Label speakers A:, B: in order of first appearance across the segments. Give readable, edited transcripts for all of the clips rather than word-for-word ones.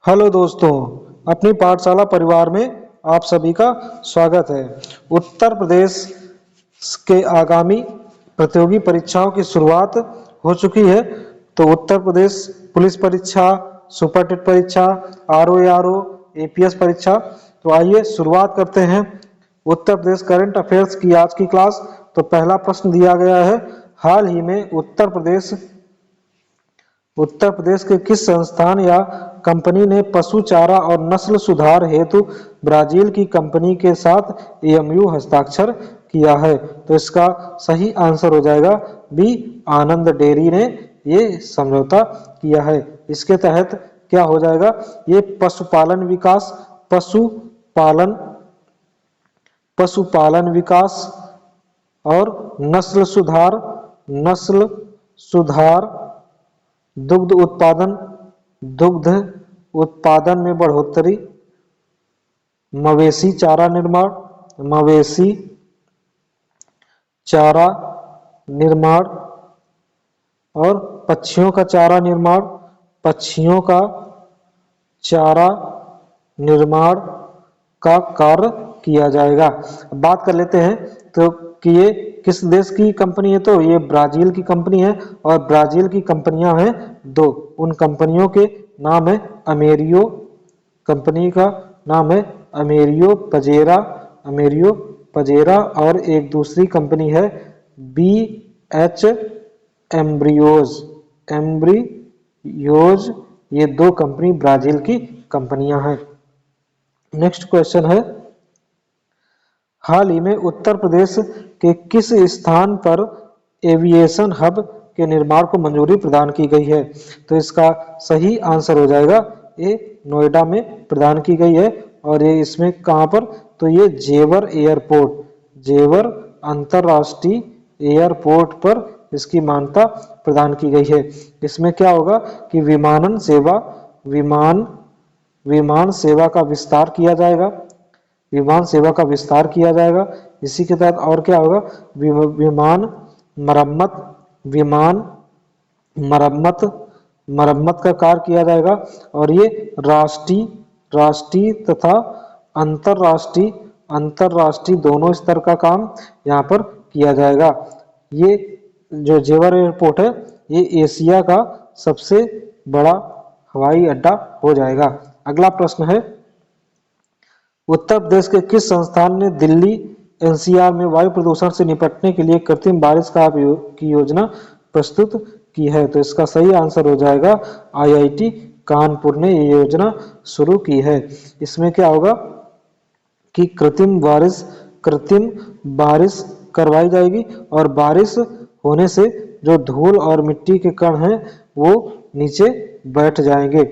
A: Hello दोस्तों, अपनी पाठशाला परिवार में आप सभी का स्वागत है। उत्तर प्रदेश के आगामी प्रतियोगी परीक्षाओं की शुरुआत हो चुकी है। तो उत्तर प्रदेश पुलिस परीक्षा, सुपर टेट परीक्षा, आरओ, एपीएस परीक्षा। तो आइए शुरुआत करते हैं उत्तर प्रदेश करंट अफेयर्स की आज की क्लास। तो पहला प्रश्न दिया गया है, हाल ही में उत्तर प्रदेश के किस संस्थान या कंपनी ने पशु चारा और नस्ल सुधार हेतु ब्राजील की कंपनी के साथ एमयू हस्ताक्षर किया है? तो इसका सही आंसर हो जाएगा बी, आनंद डेयरी ने ये समझौता किया है। इसके तहत क्या हो जाएगा, ये पशुपालन विकास और नस्ल सुधार, दुग्ध उत्पादन में बढ़ोतरी, मवेशी चारा निर्माण और पक्षियों का चारा निर्माण का कार्य किया जाएगा। अब बात कर लेते हैं तो कि ये किस देश की कंपनी है? तो ये ब्राजील की कंपनी है और ब्राजील की कंपनियां हैं दो। उन कंपनियों के नाम है अमेरियो, कंपनी का नाम है अमेरियो पजेरा और एक दूसरी कंपनी है बी एच एम्ब्रियोज। ये दो कंपनी ब्राजील की कंपनियां हैं। नेक्स्ट क्वेश्चन है, हाल ही में उत्तर प्रदेश के किस स्थान पर एविएशन हब के निर्माण को मंजूरी प्रदान की गई है? तो इसका सही आंसर हो जाएगा ए, नोएडा में प्रदान की गई है। और ये इसमें कहां पर? तो ये जेवर अंतरराष्ट्रीय एयरपोर्ट पर इसकी मान्यता प्रदान की गई है। इसमें क्या होगा कि विमान सेवा का विस्तार किया जाएगा। इसी के तहत और क्या होगा, विमान मरम्मत का कार्य किया जाएगा। और ये राष्ट्रीय तथा अंतरराष्ट्रीय दोनों स्तर का काम यहाँ पर किया जाएगा। ये जो जेवर एयरपोर्ट है ये एशिया का सबसे बड़ा हवाई अड्डा हो जाएगा। अगला प्रश्न है, उत्तर प्रदेश के किस संस्थान ने दिल्ली एनसीआर में वायु प्रदूषण से निपटने के लिए कृत्रिम बारिश की योजना प्रस्तुत की है? तो इसका सही आंसर हो जाएगा आईआईटी कानपुर ने ये योजना शुरू की है। इसमें क्या होगा कि कृत्रिम बारिश करवाई जाएगी और बारिश होने से जो धूल और मिट्टी के कण हैं वो नीचे बैठ जाएंगे,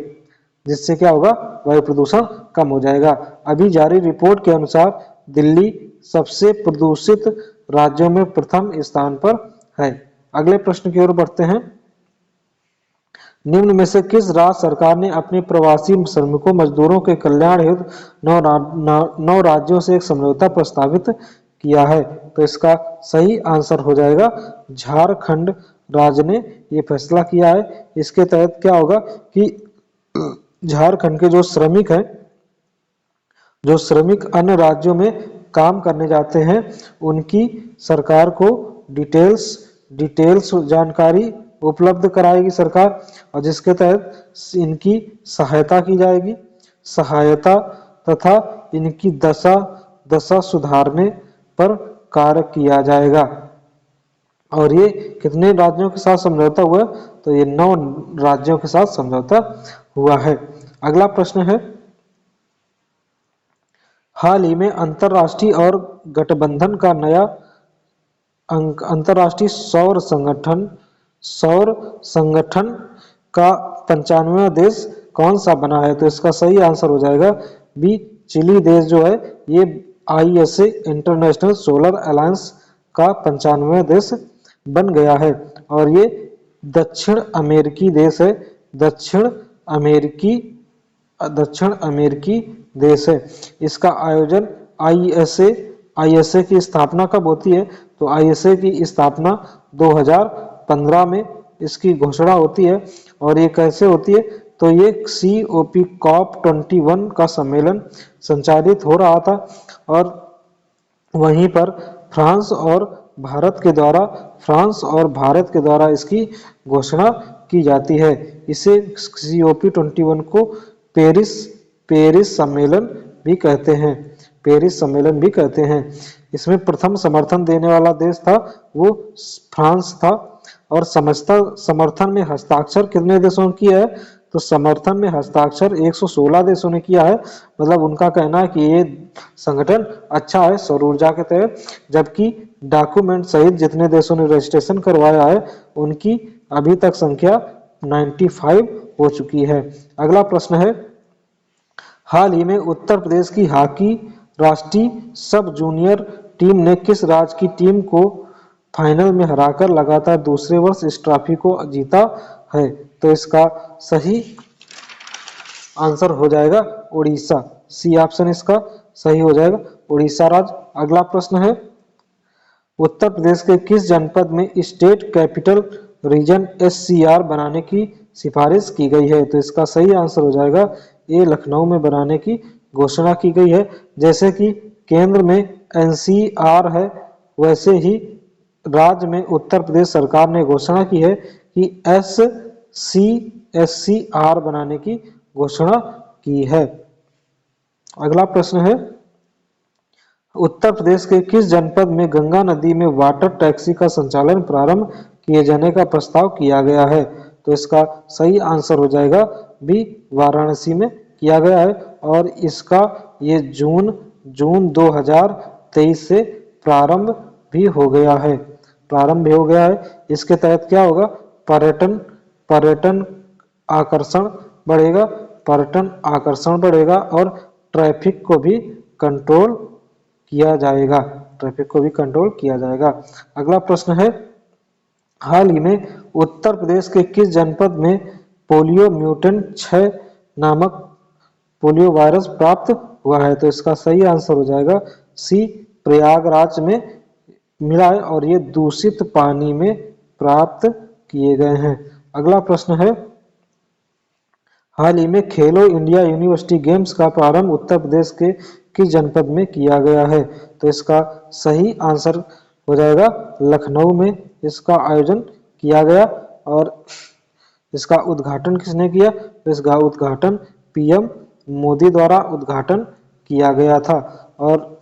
A: जिससे क्या होगा, वायु प्रदूषण कम हो जाएगा। अभी जारी रिपोर्ट के अनुसार दिल्ली सबसे प्रदूषित राज्यों में प्रथम स्थान पर है। अगले प्रश्न की ओर बढ़ते हैं, निम्न में से किस राज्य सरकार ने अपने प्रवासी श्रमिकों मजदूरों के कल्याण हेतु 9 राज्यों से एक समझौता प्रस्तावित किया है? तो इसका सही आंसर हो जाएगा झारखंड राज्य ने ये फैसला किया है। इसके तहत क्या होगा कि झारखंड के जो श्रमिक अन्य राज्यों में काम करने जाते हैं उनकी सरकार को डिटेल्स जानकारी उपलब्ध कराएगी सरकार, और जिसके तहत इनकी सहायता की जाएगी, तथा इनकी दशा सुधारने पर कार्य किया जाएगा। और ये कितने राज्यों के साथ समझौता हुआ? तो ये 9 राज्यों के साथ समझौता हुआ है। अगला प्रश्न है, हाल ही में अंतरराष्ट्रीय और गठबंधन का नया अंतरराष्ट्रीय सौर संगठन का 95वां देश कौन सा बना है? तो इसका सही आंसर हो जाएगा बी, चिली देश जो है ये आईएसए इंटरनेशनल सोलर अलायंस का 95वां देश बन गया है। और ये दक्षिण अमेरिकी देश है। इसका आयोजन आईएसए की स्थापना कब होती है? तो आईएसए की स्थापना 2015 में इसकी घोषणा होती है। और ये कैसे होती है तो ये COP COP21 का सम्मेलन संचालित हो रहा था और वहीं पर फ्रांस और भारत के द्वारा इसकी घोषणा की जाती है। इसे COP21 को पेरिस पेरिस सम्मेलन भी कहते हैं। पेरिस सम्मेलन भी कहते हैं। इसमें प्रथम समर्थन देने वाला देश था वो फ्रांस था और समर्थन में हस्ताक्षर कितने देशों ने किया है? तो समर्थन में हस्ताक्षर 116 देशों ने किया है। मतलब उनका कहना है कि ये संगठन अच्छा है सौर ऊर्जा के तहत, जबकि डॉक्यूमेंट सहित जितने देशों ने रजिस्ट्रेशन करवाया है उनकी अभी तक संख्या 95 हो चुकी है। अगला प्रश्न है, हाल ही में उत्तर प्रदेश की हॉकी राष्ट्रीय सब जूनियर टीम ने किस राज्य की टीम को फाइनल में हराकर लगातार दूसरे वर्ष इस ट्रॉफी को जीता है? तो इसका सही आंसर हो जाएगा उड़ीसा। सी ऑप्शन इसका सही हो जाएगा, उड़ीसा राज्य। अगला प्रश्न है, उत्तर प्रदेश के किस जनपद में स्टेट कैपिटल रीजन SCR बनाने की सिफारिश की गई है? तो इसका सही आंसर हो जाएगा ये लखनऊ में बनाने की घोषणा की गई है। जैसे कि केंद्र में NCR है, वैसे ही राज्य में उत्तर प्रदेश सरकार ने घोषणा की है कि SCR बनाने की घोषणा की है। अगला प्रश्न है, उत्तर प्रदेश के किस जनपद में गंगा नदी में वाटर टैक्सी का संचालन प्रारंभ किए जाने का प्रस्ताव किया गया है? तो इसका सही आंसर हो जाएगा बी, वाराणसी में किया गया है और इसका ये जून 2023 से प्रारंभ भी हो गया है। इसके तहत क्या होगा? पर्यटन आकर्षण बढ़ेगा और ट्रैफिक को भी कंट्रोल किया जाएगा। अगला प्रश्न है, हाल ही में उत्तर प्रदेश के किस जनपद में पोलियो म्यूटेंट 6 नामक पोलियो वायरस प्राप्त हुआ है? तो इसका सही आंसर हो जाएगा सी, प्रयागराज में मिला है और ये दूषित पानी में प्राप्त किए गए हैं। अगला प्रश्न है, हाल ही में खेलो इंडिया यूनिवर्सिटी गेम्स का प्रारंभ उत्तर प्रदेश के किस जनपद में किया गया है? तो इसका सही आंसर हो जाएगा लखनऊ में इसका आयोजन किया गया और इसका उद्घाटन किसने किया? तो इसका उद्घाटन PM मोदी द्वारा उद्घाटन किया गया था और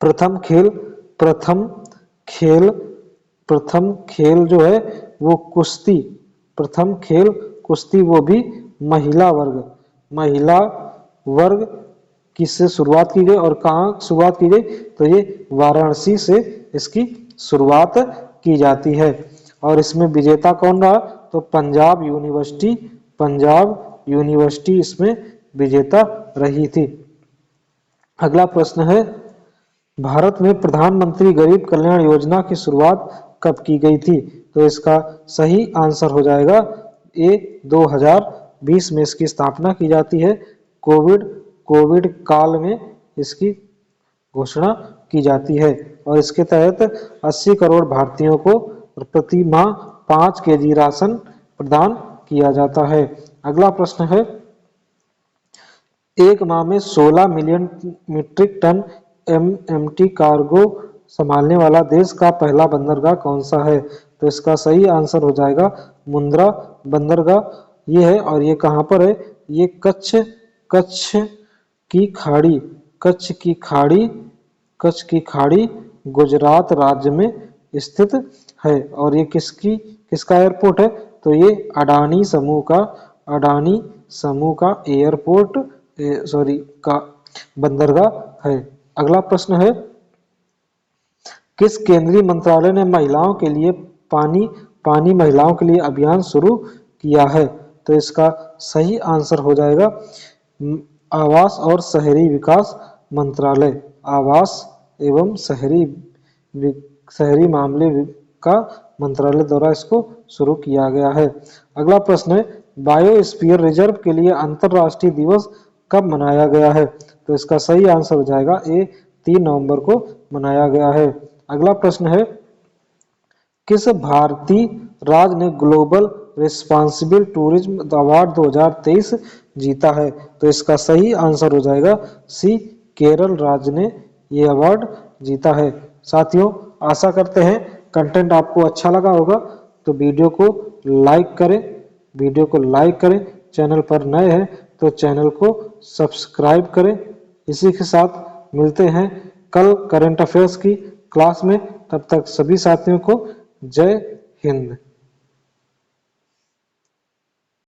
A: प्रथम खेल जो है वो कुश्ती वो भी महिला वर्ग किससे शुरुआत की गई और कहाँ शुरुआत की गई? तो ये वाराणसी से इसकी शुरुआत की जाती है और इसमें विजेता कौन रहा? तो पंजाब यूनिवर्सिटी इसमें विजेता रही थी। अगला प्रश्न है, भारत में प्रधानमंत्री गरीब कल्याण योजना की शुरुआत कब की गई थी? तो इसका सही आंसर हो जाएगा ए, 2020 में इसकी स्थापना की जाती है। कोविड काल में इसकी घोषणा की जाती है और इसके तहत 80 करोड़ भारतीयों को प्रति माह 5 kg राशन प्रदान किया जाता है। अगला प्रश्न है, एक माह में 16 million metric ton MMT cargo संभालने वाला देश का पहला बंदरगाह कौन सा है? तो इसका सही आंसर हो जाएगा मुंद्रा बंदरगाह ये है और ये कहाँ पर है? ये कच्छ की खाड़ी गुजरात राज्य में स्थित है और ये किसका एयरपोर्ट है? तो ये अडानी समूह का एयरपोर्ट का बंदरगाह है। अगला प्रश्न है, किस केंद्रीय मंत्रालय ने महिलाओं के लिए पानी महिलाओं के लिए अभियान शुरू किया है? तो इसका सही आंसर हो जाएगा आवास और शहरी विकास मंत्रालय। आवास एवं शहरी मामले का मंत्रालय द्वारा इसको शुरू किया गया है। अगला प्रश्न है, बायोस्फीयर रिजर्व के लिए अंतरराष्ट्रीय दिवस कब मनाया गया है? तो इसका सही आंसर हो जाएगा ए, 3 नवंबर को मनाया गया है। अगला प्रश्न है, किस भारतीय राज्य ने ग्लोबल रिस्पॉन्सिबल टूरिज्म अवार्ड 2023 जीता है। तो इसका सही आंसर हो जाएगा सी, केरल राज्य ने ये अवार्ड जीता है। साथियों, आशा करते हैं कंटेंट आपको अच्छा लगा होगा, तो वीडियो को लाइक करें, चैनल पर नए हैं तो चैनल को सब्सक्राइब करें। इसी के साथ मिलते हैं कल करंट अफेयर्स की क्लास में। तब तक सभी साथियों को जय हिंद।